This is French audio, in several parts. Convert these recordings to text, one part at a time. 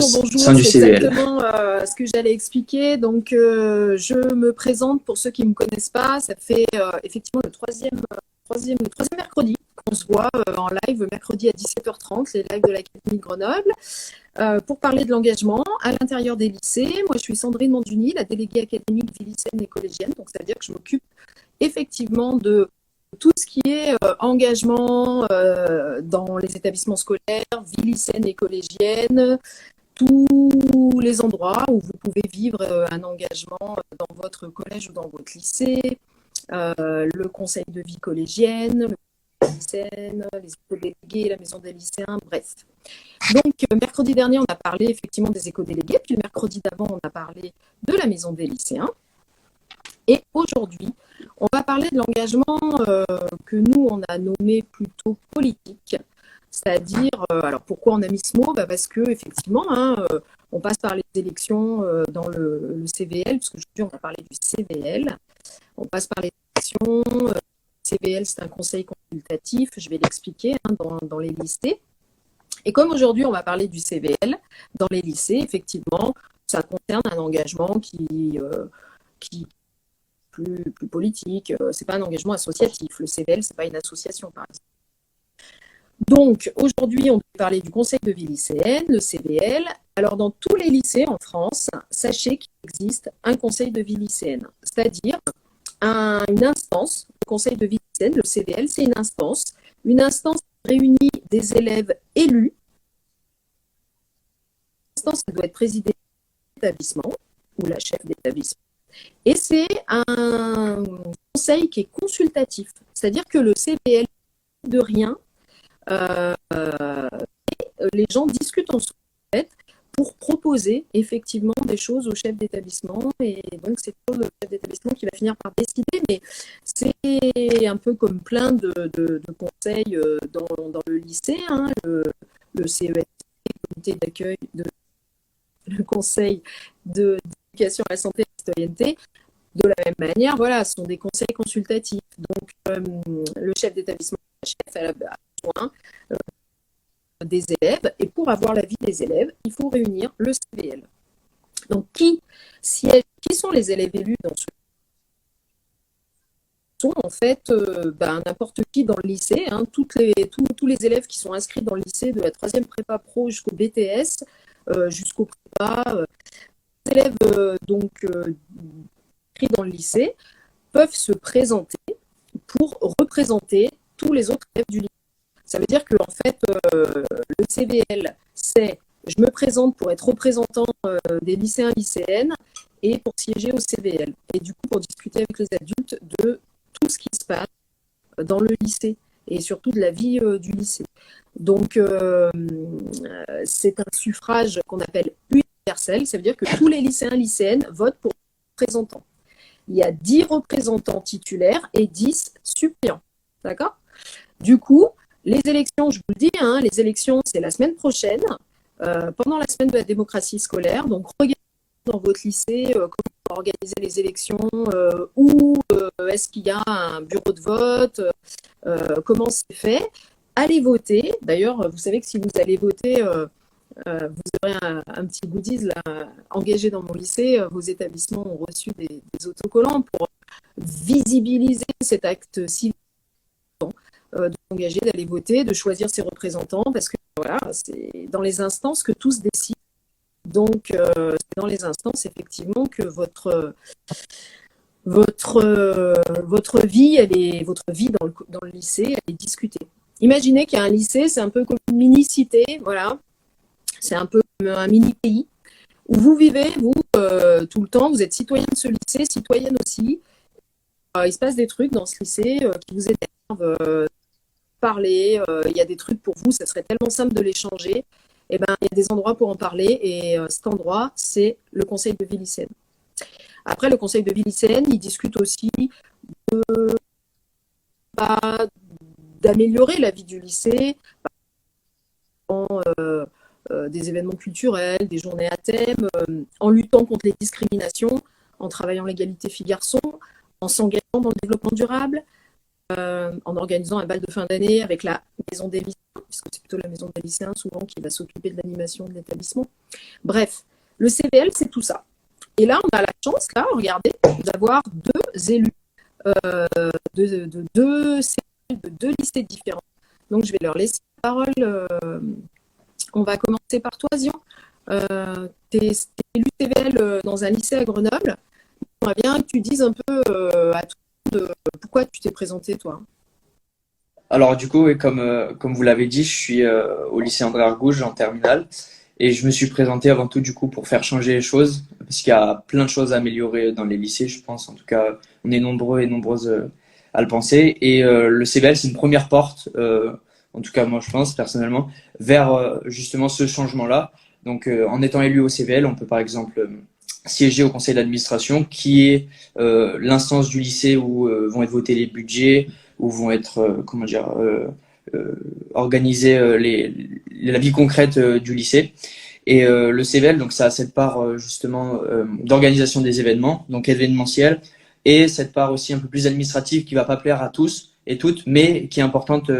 Bonjour, sein du c'est CVL. exactement ce que j'allais expliquer. Donc, je me présente pour ceux qui ne me connaissent pas. Ça fait effectivement le troisième mercredi qu'on se voit en live, mercredi à 17h30, les lives de l'Académie de Grenoble, pour parler de l'engagement à l'intérieur des lycées. Moi, je suis Sandrine Monduni, la déléguée académique vie lycéenne et collégienne. Donc, c'est-à-dire que je m'occupe effectivement de tout ce qui est engagement dans les établissements scolaires, vie lycéenne et collégienne, tous les endroits où vous pouvez vivre un engagement dans votre collège ou dans votre lycée, le conseil de vie collégienne, le lycéenne, les éco-délégués, la maison des lycéens, bref. Donc, mercredi dernier, on a parlé effectivement des éco-délégués, puis le mercredi d'avant, on a parlé de la maison des lycéens. Et aujourd'hui, on va parler de l'engagement que nous, on a nommé plutôt politique. C'est-à-dire, alors pourquoi on a mis ce mot? Parce qu'effectivement, on passe par les élections dans le CVL, parce qu'aujourd'hui, on va parler du CVL. On passe par les élections. Le CVL, c'est un conseil consultatif, je vais l'expliquer, dans les lycées. Et comme aujourd'hui, on va parler du CVL dans les lycées, effectivement, ça concerne un engagement qui plus politique. C'est pas un engagement associatif. Le CVL, c'est pas une association, par exemple. Donc, aujourd'hui, on peut parler du conseil de vie lycéenne, le CVL. Alors, dans tous les lycées en France, sachez qu'il existe un conseil de vie lycéenne, c'est-à-dire une instance, le conseil de vie lycéenne, le CVL, c'est une instance qui réunit des élèves élus. L'instance, elle doit être présidée par l'établissement ou la chef d'établissement. Et c'est un conseil qui est consultatif, c'est-à-dire que le CVL de rien, les gens discutent ensemble pour proposer effectivement des choses au chef d'établissement, et donc c'est toujours le chef d'établissement qui va finir par décider, mais c'est un peu comme plein de conseils dans le lycée, le CES, le comité d'accueil, le conseil d'éducation à la santé et à la citoyenneté. De la même manière, voilà, ce sont des conseils consultatifs. Donc, le chef d'établissement, la chef, elle a besoin des élèves, et pour avoir l'avis des élèves, il faut réunir le CVL. Donc, qui sont les élèves élus dans ce sont en fait n'importe qui dans le lycée, tous les élèves qui sont inscrits dans le lycée de la 3e prépa pro jusqu'au BTS, jusqu'au prépa, les élèves inscrits dans le lycée peuvent se présenter pour représenter tous les autres élèves du lycée. Ça veut dire que en fait, le CVL, c'est je me présente pour être représentant des lycéens lycéennes et pour siéger au CVL. Et du coup, pour discuter avec les adultes de tout ce qui se passe dans le lycée et surtout de la vie du lycée. Donc, c'est un suffrage qu'on appelle universel. Ça veut dire que tous les lycéens lycéennes votent pour représentants. Il y a 10 représentants titulaires et 10 suppléants. D'accord? Du coup, les élections, je vous le dis, les élections, c'est la semaine prochaine, pendant la semaine de la démocratie scolaire. Donc, regardez dans votre lycée comment organiser les élections, où est-ce qu'il y a un bureau de vote, comment c'est fait. Allez voter. D'ailleurs, vous savez que si vous allez voter, vous aurez un petit goodies là, engagé dans mon lycée. Vos établissements ont reçu des autocollants pour visibiliser cet acte civique, de s'engager, d'aller voter, de choisir ses représentants, parce que voilà, c'est dans les instances que tous décident. Donc, c'est dans les instances, effectivement, que votre vie, votre vie dans le lycée, elle est discutée. Imaginez qu'il y a un lycée, c'est un peu comme une mini-cité, voilà. C'est un peu comme un mini-pays où vous vivez, vous, tout le temps, vous êtes citoyen de ce lycée, citoyenne aussi. Il se passe des trucs dans ce lycée qui vous énervent, parler, il y a des trucs pour vous, ça serait tellement simple de les changer. Eh ben, il y a des endroits pour en parler, et cet endroit, c'est le conseil de vie lycéenne. Après, le conseil de vie lycéenne, il discute aussi d'améliorer la vie du lycée, des événements culturels, des journées à thème, en luttant contre les discriminations, en travaillant l'égalité filles-garçons, en s'engageant dans le développement durable, en organisant un bal de fin d'année avec la maison des lycéens. puisque c'est plutôt la maison des lycéens souvent qui va s'occuper de l'animation de l'établissement. Bref, le CVL, c'est tout ça. Et là, on a la chance, là, regardez, d'avoir deux élus de deux CVL, de deux lycées différents. Donc, je vais leur laisser la parole. On va commencer par toi, Zion. Tu es élu CVL dans un lycée à Grenoble. J'aimerais bien que tu dises un peu à tout le monde pourquoi tu t'es présenté, toi. Alors du coup, et comme vous l'avez dit, je suis au lycée André Argouges en terminale et je me suis présenté avant tout du coup pour faire changer les choses parce qu'il y a plein de choses à améliorer dans les lycées, je pense. En tout cas, on est nombreux et nombreuses à le penser et le CBL c'est une première porte, en tout cas moi je pense personnellement, vers justement ce changement-là. Donc en étant élu au CVL, on peut par exemple siéger au conseil d'administration qui est l'instance du lycée où vont être votés les budgets où vont être comment dire euh, organisées la vie concrète du lycée. Et le CVL, donc ça a cette part justement d'organisation des événements, donc événementiel, et cette part aussi un peu plus administrative qui va pas plaire à tous et toutes, mais qui est importante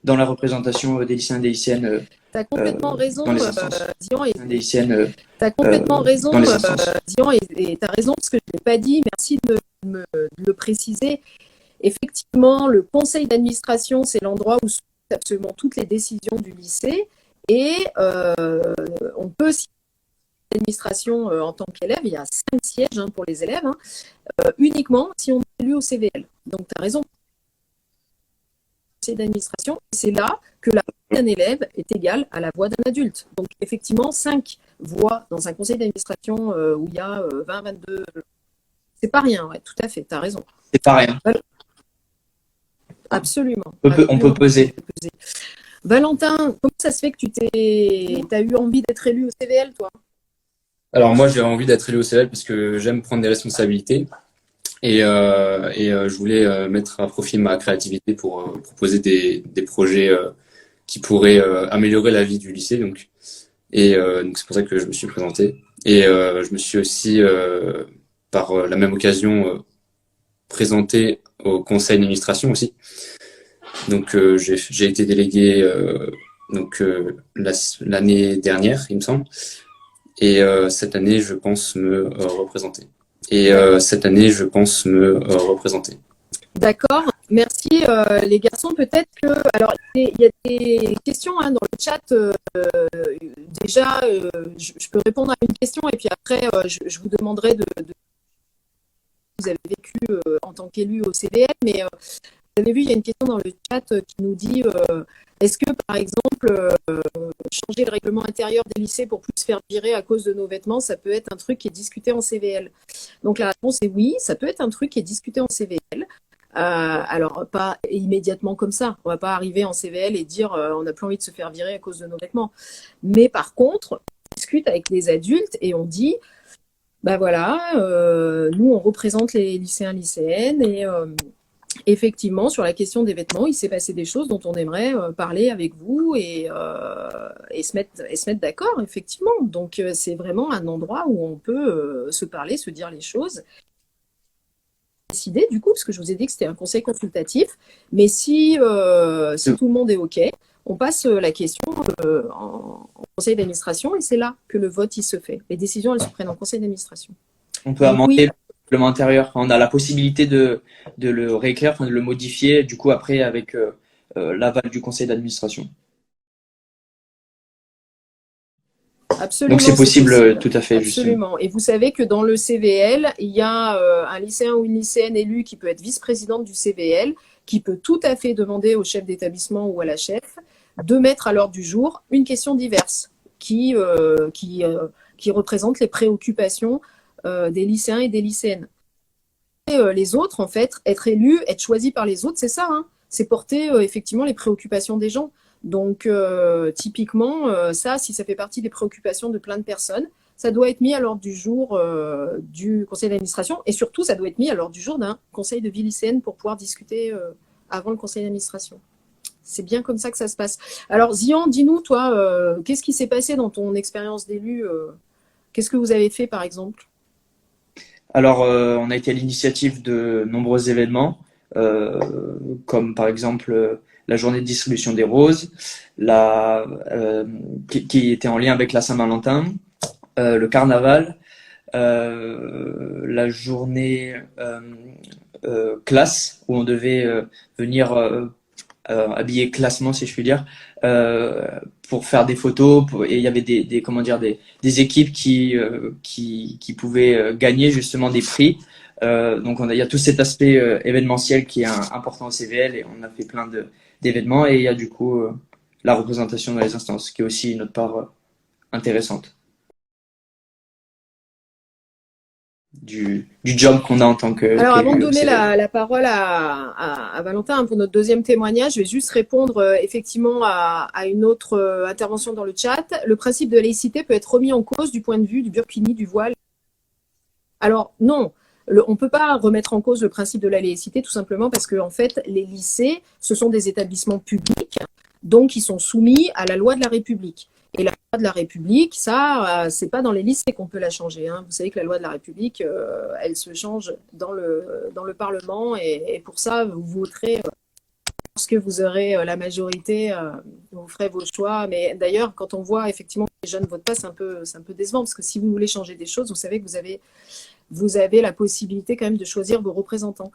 dans la représentation des lycéens et des lycéennes Tu as complètement raison, dans les instances. Zion, et Des lycéennes tu as complètement raison, dans les instances. Zion, et tu as raison parce que je ne l'ai pas dit. Merci de le préciser. Effectivement, le conseil d'administration, c'est l'endroit où se trouvent absolument toutes les décisions du lycée. Et on peut, si l'administration en tant qu'élève, il y a 5 sièges pour les élèves, uniquement si on est élu au CVL. Donc, tu as raison, conseil d'administration, c'est là que la voix d'un élève est égale à la voix d'un adulte. Donc, effectivement, 5 voix dans un conseil d'administration où il y a 20, 22, c'est pas rien, ouais, tout à fait, tu as raison. C'est pas rien. Absolument. On peut peser. Valentin, comment ça se fait que as eu envie d'être élu au CVL, toi? Alors moi, j'ai envie d'être élu au CVL parce que j'aime prendre des responsabilités et je voulais mettre à profit ma créativité pour proposer des projets qui pourraient améliorer la vie du lycée. Donc c'est pour ça que je me suis présenté. Et je me suis aussi, par la même occasion, présenté au conseil d'administration aussi. Donc j'ai été délégué l'année dernière, il me semble. Et cette année, je pense me représenter. D'accord, merci les garçons. Peut-être que, alors, il y a des questions dans le chat. Déjà, je peux répondre à une question et puis après, je vous demanderai de vous avez vécu en tant qu'élu au CVL, mais vous avez vu, il y a une question dans le chat qui nous dit est-ce que, par exemple, changer le règlement intérieur des lycées pour plus se faire virer à cause de nos vêtements, ça peut être un truc qui est discuté en CVL? Donc la réponse est oui, ça peut être un truc qui est discuté en CVL. Alors, pas immédiatement comme ça. On ne va pas arriver en CVL et dire on n'a plus envie de se faire virer à cause de nos vêtements. Mais par contre, on discute avec les adultes et on dit bah voilà, nous on représente les lycéens lycéennes et effectivement, sur la question des vêtements, il s'est passé des choses dont on aimerait parler avec vous et se mettre d'accord, effectivement. Donc, c'est vraiment un endroit où on peut se parler, se dire les choses. Décider, du coup, parce que je vous ai dit que c'était un conseil consultatif, mais si tout le monde est OK, on passe la question en conseil d'administration et c'est là que le vote il se fait. Les décisions, elles se prennent en conseil d'administration. On peut amender le règlement intérieur. On a la possibilité de le réécrire, de le modifier, du coup, après, avec l'aval du conseil d'administration. Absolument, donc c'est possible, tout à fait. Absolument. Et vous savez que dans le CVL, il y a un lycéen ou une lycéenne élue qui peut être vice-présidente du CVL, qui peut tout à fait demander au chef d'établissement ou à la chef de mettre à l'ordre du jour une question diverse qui représente les préoccupations des lycéens et des lycéennes. Et, les autres, en fait, être élu, être choisi par les autres, c'est ça, c'est porter effectivement les préoccupations des gens. Donc, typiquement, ça, si ça fait partie des préoccupations de plein de personnes, ça doit être mis à l'ordre du jour du conseil d'administration et surtout, ça doit être mis à l'ordre du jour d'un conseil de vie lycéenne pour pouvoir discuter avant le conseil d'administration. C'est bien comme ça que ça se passe. Alors, Zian, dis-nous, toi, qu'est-ce qui s'est passé dans ton expérience d'élu Qu'est-ce que vous avez fait, par exemple? Alors, on a été à l'initiative de nombreux événements, comme par exemple la journée de distribution des roses, qui était en lien avec la Saint-Valentin, le carnaval, la journée classe où on devait venir habillé classement, si je puis dire, pour faire des photos. Et il y avait des équipes qui pouvaient gagner justement des prix. Donc il y a tout cet aspect événementiel qui est important au CVL, et on a fait plein d'événements, et il y a du coup la représentation dans les instances qui est aussi une autre part intéressante du job qu'on a en tant que Alors, avant de qu'élu au donner CVL. la parole à Valentin, hein, pour notre deuxième témoignage, je vais juste répondre effectivement à une autre intervention dans le chat. Le principe de laïcité peut être remis en cause du point de vue du burkini, du voile. Alors, non, on ne peut pas remettre en cause le principe de la laïcité, tout simplement parce que, en fait, les lycées, ce sont des établissements publics, donc ils sont soumis à la loi de la République. Et la loi de la République, ça, c'est pas dans les lycées qu'on peut la changer, hein. Vous savez que la loi de la République, elle se change dans le Parlement, et pour ça, vous voterez lorsque vous aurez la majorité, vous ferez vos choix. Mais d'ailleurs, quand on voit effectivement que les jeunes ne votent pas, c'est un peu décevant, parce que si vous voulez changer des choses, vous savez que vous avez la possibilité quand même de choisir vos représentants.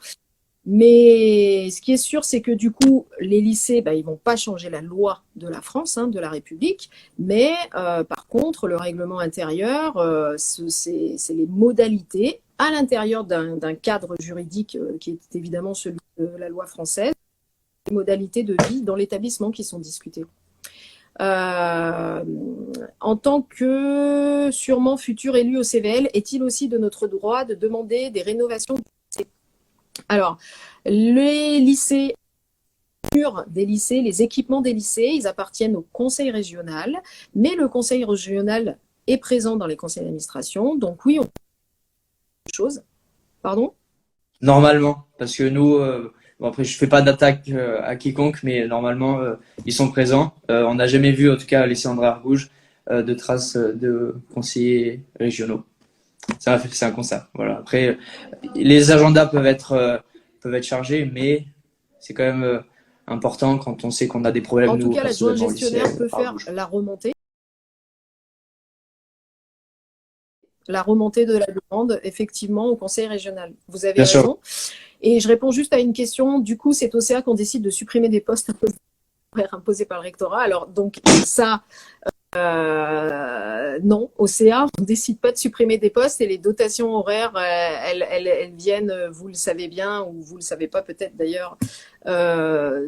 Mais ce qui est sûr, c'est que du coup, les lycées, ils vont pas changer la loi de la France, hein, de la République, mais par contre, le règlement intérieur, c'est les modalités à l'intérieur d'un cadre juridique qui est évidemment celui de la loi française, les modalités de vie dans l'établissement qui sont discutées. En tant que sûrement futur élu au CVL, est-il aussi de notre droit de demander des rénovations du lycée? Alors, les lycées, des lycées, les équipements des lycées, ils appartiennent au conseil régional, mais le conseil régional est présent dans les conseils d'administration, donc oui, on peut faire des choses. Pardon? Normalement, parce que nous, bon, après je fais pas d'attaque à quiconque, mais normalement ils sont présents. On n'a jamais vu, en tout cas à lycée André Argouges, de traces de conseillers régionaux. C'est un constat. Voilà. Après, les agendas peuvent être chargés, mais c'est quand même important quand on sait qu'on a des problèmes. En tout nous, cas, l'adjoint personnellement, au lycée gestionnaire peut faire Argouges. la remontée de la demande, effectivement, au conseil régional. Vous avez Bien sûr. raison. Et je réponds juste à une question. Du coup, c'est au CA qu'on décide de supprimer des postes imposés par le rectorat. Alors, donc, ça, non, au CA, on ne décide pas de supprimer des postes, et les dotations horaires, elles viennent, vous le savez bien, ou vous le savez pas peut-être d'ailleurs,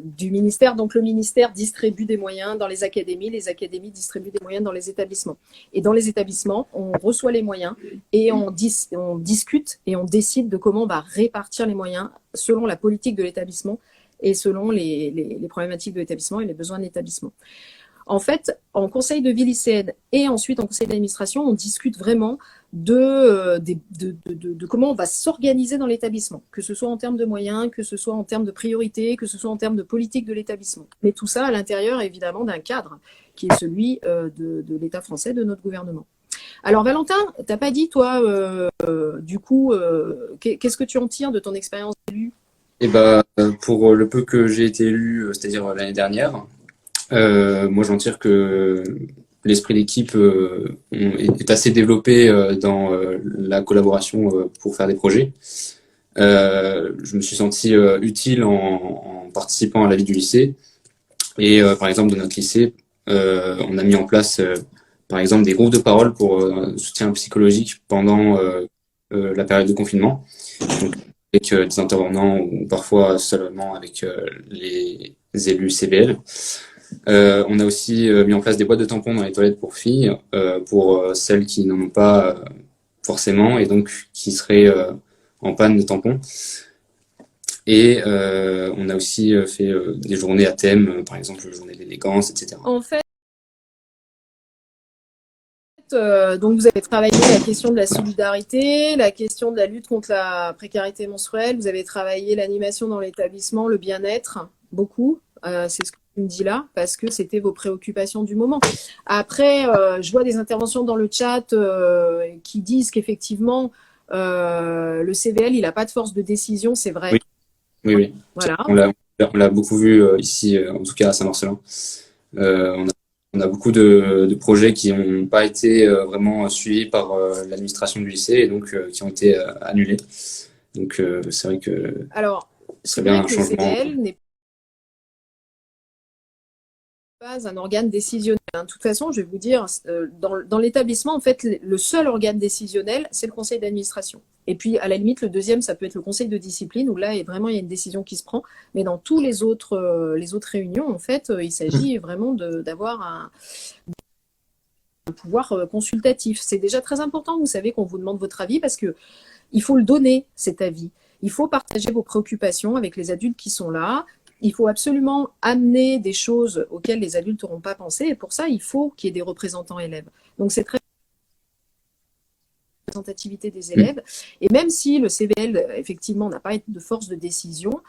du ministère. Donc le ministère distribue des moyens dans les académies distribuent des moyens dans les établissements. Et dans les établissements, on reçoit les moyens, et on discute et on décide de comment on va répartir les moyens selon la politique de l'établissement et selon les problématiques de l'établissement et les besoins de l'établissement. En fait, en conseil de vie lycéenne et ensuite en conseil d'administration, on discute vraiment de comment on va s'organiser dans l'établissement, que ce soit en termes de moyens, que ce soit en termes de priorités, que ce soit en termes de politique de l'établissement. Mais tout ça à l'intérieur, évidemment, d'un cadre qui est celui de l'État français, de notre gouvernement. Alors Valentin, t'as pas dit, toi, du coup, qu'est-ce que tu en tires de ton expérience d'élu? Et pour le peu que j'ai été élu, c'est-à-dire l'année dernière, moi j'en tire que l'esprit d'équipe est assez développé dans la collaboration pour faire des projets. Je me suis senti utile en participant à la vie du lycée. Et par exemple, dans notre lycée, on a mis en place par exemple des groupes de parole pour soutien psychologique pendant la période de confinement. Donc, avec des intervenants ou parfois seulement avec les élus CVL. On a aussi mis en place des boîtes de tampons dans les toilettes pour filles, pour celles qui n'en ont pas forcément et donc qui seraient en panne de tampons. Et on a aussi fait des journées à thème, par exemple la journée de l'élégance, etc. En fait, donc vous avez travaillé la question de la solidarité, la question de la lutte contre la précarité menstruelle, vous avez travaillé l'animation dans l'établissement, le bien-être, beaucoup, c'est ce que tu me dis là, parce que c'était vos préoccupations du moment. Après, je vois des interventions dans le chat qui disent qu'effectivement, le CVL, il n'a pas de force de décision, c'est vrai. Oui. Voilà. On l'a On l'a beaucoup vu ici, en tout cas à Saint-Marcelin. On a beaucoup de projets qui n'ont pas été vraiment suivis par l'administration du lycée et donc qui ont été annulés. Donc c'est vrai que Alors, ce c'est serait bien vrai un que le changement. CVL n'est pas un organe décisionnel, hein. De toute façon, je vais vous dire, dans l'établissement, en fait, le seul organe décisionnel, c'est le conseil d'administration. Et puis, à la limite, le deuxième, ça peut être le conseil de discipline, où là, vraiment, il y a une décision qui se prend. Mais dans tous les autres réunions, en fait, il s'agit vraiment d'avoir un pouvoir consultatif. C'est déjà très important, vous savez, qu'on vous demande votre avis, parce que il faut le donner, cet avis. Il faut partager vos préoccupations avec les adultes qui sont là. Il faut absolument amener des choses auxquelles les adultes n'auront pas pensé. Et pour ça, il faut qu'il y ait des représentants élèves. Donc, c'est très représentativité des élèves. Et même si le CVL, effectivement, n'a pas de force de décision,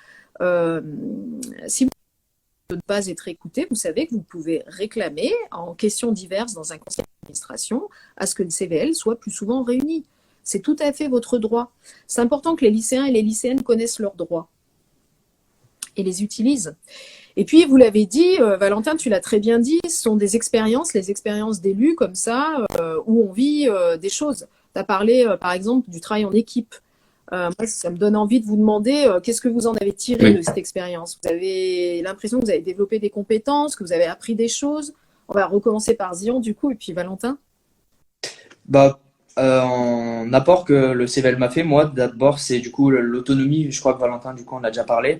si vous ne pas être écouté, vous savez que vous pouvez réclamer en questions diverses dans un conseil d'administration à ce que le CVL soit plus souvent réuni. C'est tout à fait votre droit. C'est important que les lycéens et les lycéennes connaissent leurs droits et les utilisent. Et puis, vous l'avez dit, Valentin, tu l'as très bien dit, ce sont des expériences, les expériences d'élus comme ça, où on vit des choses. Tu as parlé, par exemple, du travail en équipe. Moi, ça me donne envie de vous demander qu'est-ce que vous en avez tiré de cette expérience. Vous avez l'impression que vous avez développé des compétences, que vous avez appris des choses. On va recommencer par Zion, du coup, et puis Valentin. Bah, en apport que le CVL m'a fait, moi, d'abord, c'est du coup l'autonomie. Je crois que Valentin, du coup, on a déjà parlé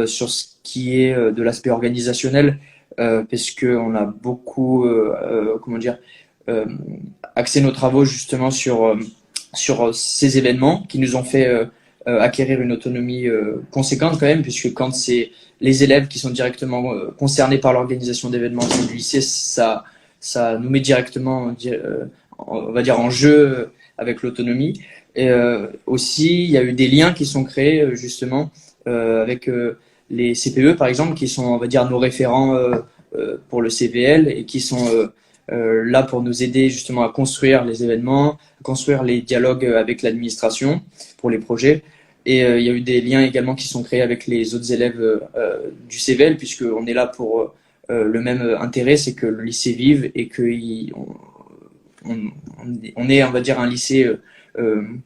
sur ce qui est de l'aspect organisationnel, parce que on a beaucoup, comment dire, euh, axé nos travaux justement sur ces événements qui nous ont fait acquérir une autonomie conséquente quand même, puisque quand c'est les élèves qui sont directement concernés par l'organisation d'événements au sein du lycée, ça nous met directement on va dire en jeu avec l'autonomie. Et aussi, il y a eu des liens qui sont créés justement avec les CPE par exemple, qui sont, on va dire, nos référents pour le CVL et qui sont là pour nous aider justement à construire les événements, à construire les dialogues avec l'administration pour les projets. Et il y a eu des liens également qui sont créés avec les autres élèves du CVL, puisqu'on est là pour le même intérêt, c'est que le lycée vive et on est, on va dire, un lycée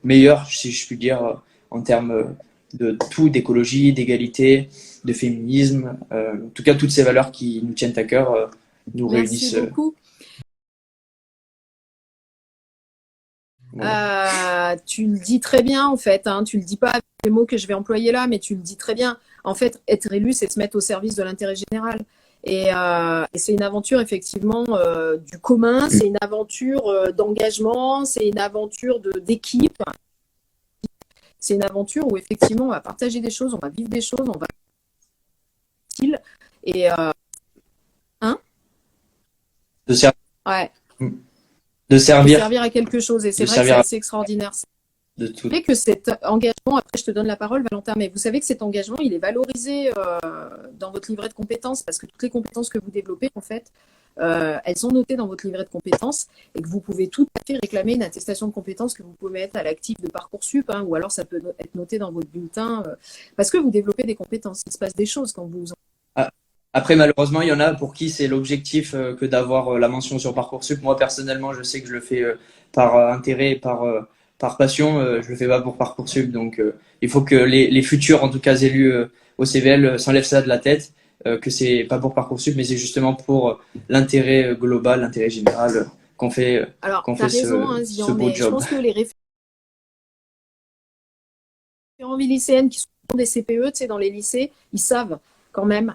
meilleur, si je puis dire, en termes de tout, d'écologie, d'égalité, de féminisme. En tout cas, toutes ces valeurs qui nous tiennent à cœur nous réunissent. Merci beaucoup. Voilà. Tu le dis très bien en fait, hein. Tu le dis pas avec les mots que je vais employer là, mais tu le dis très bien. En fait, être élu, c'est se mettre au service de l'intérêt général. Et c'est une aventure effectivement du commun, c'est une aventure d'engagement, c'est une aventure d'équipe. C'est une aventure où effectivement on va partager des choses, on va vivre des choses, on va et hein De, ser- ouais, de de servir, servir à quelque chose. Et c'est de vrai que c'est servir assez extraordinaire. de tout. Vous savez que cet engagement, après je te donne la parole Valentin, mais vous savez que cet engagement, il est valorisé dans votre livret de compétences parce que toutes les compétences que vous développez, en fait, elles sont notées dans votre livret de compétences et que vous pouvez tout à fait réclamer une attestation de compétences que vous pouvez mettre à l'actif de Parcoursup, hein, ou alors ça peut être noté dans votre bulletin parce que vous développez des compétences. Il se passe des choses quand vous... Ah, après, malheureusement, il y en a pour qui c'est l'objectif que d'avoir la mention sur Parcoursup. Moi, personnellement, je sais que je le fais par intérêt et par passion. Je le fais pas pour Parcoursup. Donc, il faut que les futurs, en tout cas élus au CVL, s'enlèvent ça de la tête, que c'est pas pour Parcoursup, mais c'est justement pour l'intérêt global, l'intérêt général qu'on fait, Alors, qu'on tu as fait raison, hein, ce Zian, beau mais je job. pense que les référents lycéennes qui sont des CPE, tu sais, dans les lycées, ils savent quand même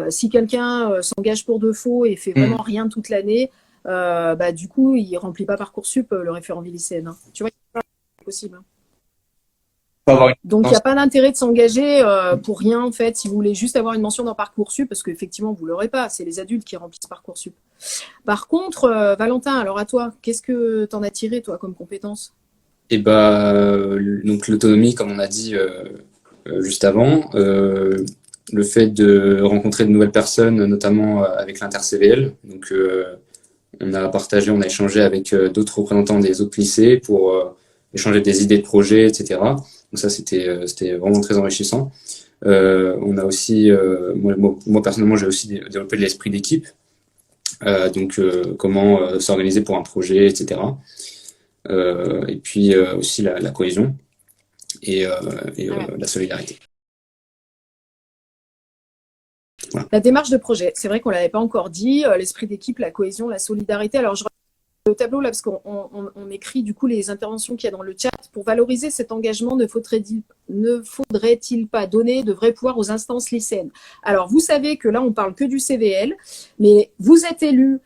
si quelqu'un s'engage pour de faux et fait vraiment rien toute l'année, bah, du coup, il remplit pas Parcoursup, le référent vie lycéenne, hein. Tu vois, c'est possible, hein. Faut avoir une Donc, il n'y a pas d'intérêt de s'engager pour rien, en fait, si vous voulez juste avoir une mention dans Parcoursup, parce qu'effectivement, vous ne l'aurez pas. C'est les adultes qui remplissent Parcoursup. Par contre, Valentin, alors à toi, qu'est-ce que tu en as tiré, toi, comme compétence? Et bah, donc l'autonomie, comme on a dit juste avant, le fait de rencontrer de nouvelles personnes, notamment avec l'inter-CVL. Donc, on a partagé, on a échangé avec d'autres représentants des autres lycées pour échanger des idées de projets, etc. Donc ça, c'était vraiment très enrichissant. On a aussi, moi personnellement, j'ai aussi développé de l'esprit d'équipe. Donc, comment s'organiser pour un projet, etc. Et puis aussi la cohésion et la solidarité. Voilà. La démarche de projet, c'est vrai qu'on ne l'avait pas encore dit, l'esprit d'équipe, la cohésion, la solidarité. Alors, je le tableau là, parce qu'on écrit du coup les interventions qu'il y a dans le chat. Pour valoriser cet engagement, ne faudrait-il pas donner de vrais pouvoirs aux instances lycéennes? Alors, vous savez que là, on parle que du CVL, mais vous êtes élu,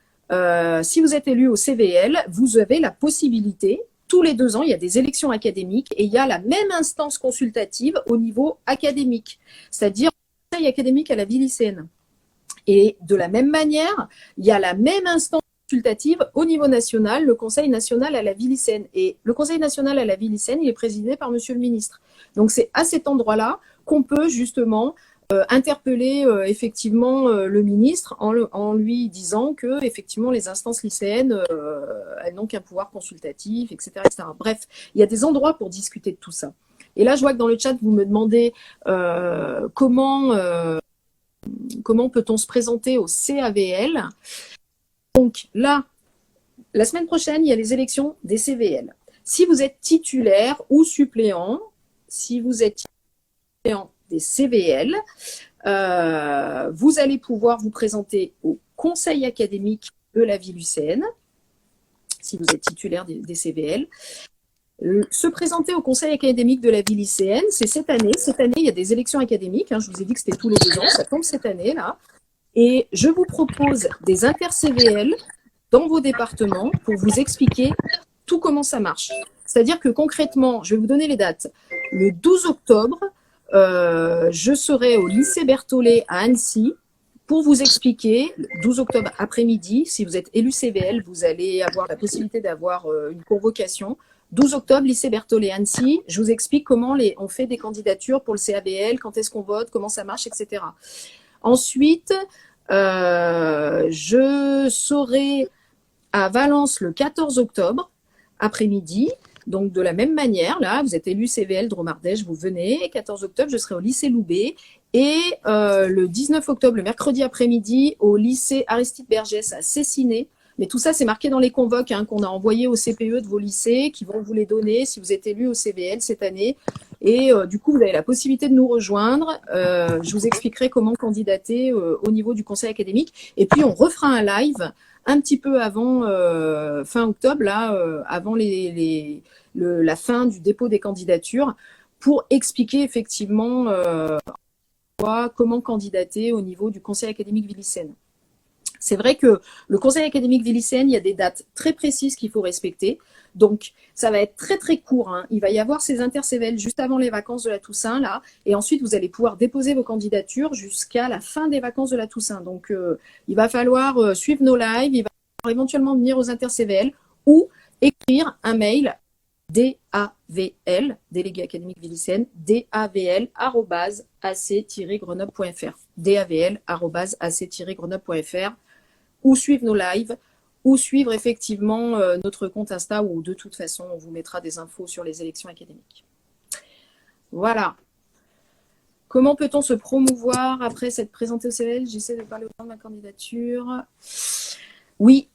si vous êtes élu au CVL, vous avez la possibilité, tous les 2 ans, il y a des élections académiques et il y a la même instance consultative au niveau académique, c'est-à-dire le conseil académique à la vie lycéenne. Et de la même manière, il y a la même instance consultative au niveau national, le Conseil national à la vie lycéenne. Et le Conseil national à la vie lycéenne, il est présidé par Monsieur le ministre. Donc c'est à cet endroit-là qu'on peut justement interpeller effectivement le ministre en lui disant que effectivement les instances lycéennes elles n'ont qu'un pouvoir consultatif, etc., etc. Bref, il y a des endroits pour discuter de tout ça. Et là, je vois que dans le chat, vous me demandez comment peut-on se présenter au CAVL. Donc là, la semaine prochaine, il y a les élections des CVL. Si vous êtes titulaire ou suppléant, des CVL, vous allez pouvoir vous présenter au conseil académique de la vie lycéenne, si vous êtes titulaire des CVL. Se présenter au conseil académique de la vie lycéenne, c'est cette année. Cette année, il y a des élections académiques. Je vous ai dit que c'était tous les 2 ans. Ça tombe cette année, là. Et je vous propose des inter-CVL dans vos départements pour vous expliquer tout comment ça marche. C'est-à-dire que concrètement, je vais vous donner les dates. Le 12 octobre, je serai au lycée Berthollet à Annecy pour vous expliquer, le 12 octobre après-midi, si vous êtes élu CVL, vous allez avoir la possibilité d'avoir une convocation. 12 octobre, lycée Berthollet Annecy, je vous explique comment on fait des candidatures pour le CAVL, quand est-ce qu'on vote, comment ça marche, etc. Ensuite, je serai à Valence le 14 octobre, après-midi. Donc, de la même manière, là, vous êtes élu CVL Dromardèche, vous venez. 14 octobre, je serai au lycée Loubet. Et le 19 octobre, le mercredi après-midi, au lycée Aristide Bergès à Cessiné. Mais tout ça, c'est marqué dans les convoques qu'on a envoyés au CPE de vos lycées, qui vont vous les donner si vous êtes élu au CVL cette année. Et du coup, vous avez la possibilité de nous rejoindre. Je vous expliquerai comment candidater au niveau du conseil académique. Et puis, on refera un live un petit peu avant fin octobre, là, avant la fin du dépôt des candidatures, pour expliquer effectivement comment candidater au niveau du conseil académique Ville-Lycéenne. C'est vrai que le conseil académique Ville-Lycéenne, il y a des dates très précises qu'il faut respecter. Donc, ça va être très, très court. Il va y avoir ces inter-CVL juste avant les vacances de la Toussaint, là. Et ensuite, vous allez pouvoir déposer vos candidatures jusqu'à la fin des vacances de la Toussaint. Donc, il va falloir suivre nos lives. Il va falloir éventuellement venir aux inter-CVL ou écrire un mail DAVL, délégué académique Ville-Lycéenne, DAVL@ac-grenoble.fr, DAVL@ac-grenoble.fr, ou suivre nos lives, ou suivre effectivement notre compte Insta, où de toute façon, on vous mettra des infos sur les élections académiques. Voilà. Comment peut-on se promouvoir après s'être présenté au CVL? J'essaie de parler au nom de ma candidature. Oui.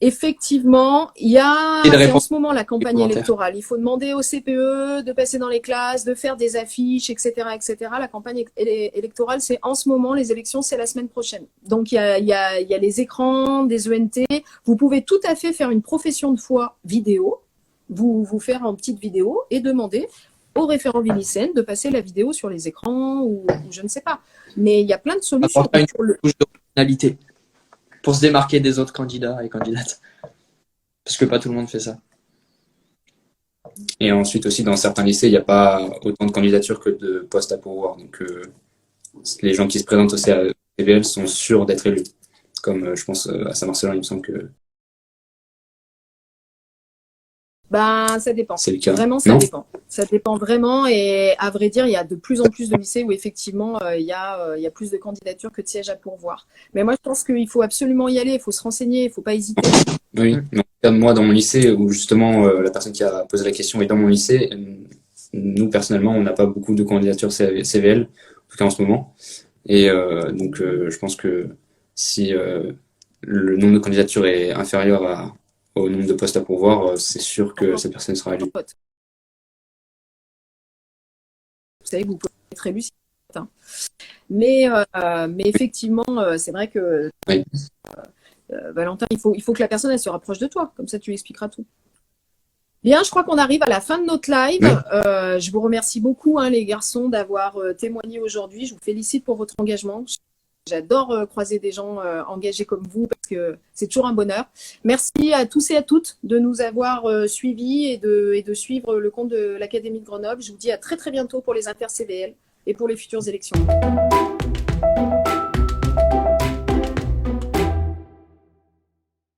Effectivement, c'est en ce moment la campagne électorale. Il faut demander au CPE de passer dans les classes, de faire des affiches, etc., etc. La campagne électorale, c'est en ce moment. Les élections, c'est la semaine prochaine. Donc, il y a les écrans, des ENT. Vous pouvez tout à fait faire une profession de foi vidéo, vous faire en petite vidéo et demander au référent Ville-Lycéenne de passer la vidéo sur les écrans ou je ne sais pas. Mais il y a plein de solutions. Apporter une touche d'originalité pour se démarquer des autres candidats et candidates. Parce que pas tout le monde fait ça. Et ensuite aussi, dans certains lycées, il n'y a pas autant de candidatures que de postes à pourvoir. Donc, les gens qui se présentent au CVL sont sûrs d'être élus. Comme je pense à Saint-Marcelin, il me semble que... Ça dépend. C'est le cas. Vraiment, ça dépend. Ça dépend vraiment. Et à vrai dire, il y a de plus en plus de lycées où effectivement, il y a plus de candidatures que de sièges à pourvoir. Mais moi, je pense qu'il faut absolument y aller. Il faut se renseigner. Il ne faut pas hésiter. Oui. Moi, dans mon lycée, où justement, la personne qui a posé la question est dans mon lycée, nous, personnellement, on n'a pas beaucoup de candidatures CVL, en tout cas en ce moment. Et donc, je pense que si le nombre de candidatures est inférieur au nombre de postes à pourvoir, c'est sûr que cette personne sera élue. Vous savez que vous pouvez être élu. Mais effectivement, c'est vrai que Oui. Valentin, il faut que la personne elle se rapproche de toi, comme ça tu expliqueras tout. Bien, je crois qu'on arrive à la fin de notre live. Oui. Je vous remercie beaucoup, les garçons, d'avoir témoigné aujourd'hui. Je vous félicite pour votre engagement. J'adore croiser des gens engagés comme vous parce que c'est toujours un bonheur. Merci à tous et à toutes de nous avoir suivis et de suivre le compte de l'Académie de Grenoble. Je vous dis à très très bientôt pour les inter-CVL et pour les futures élections.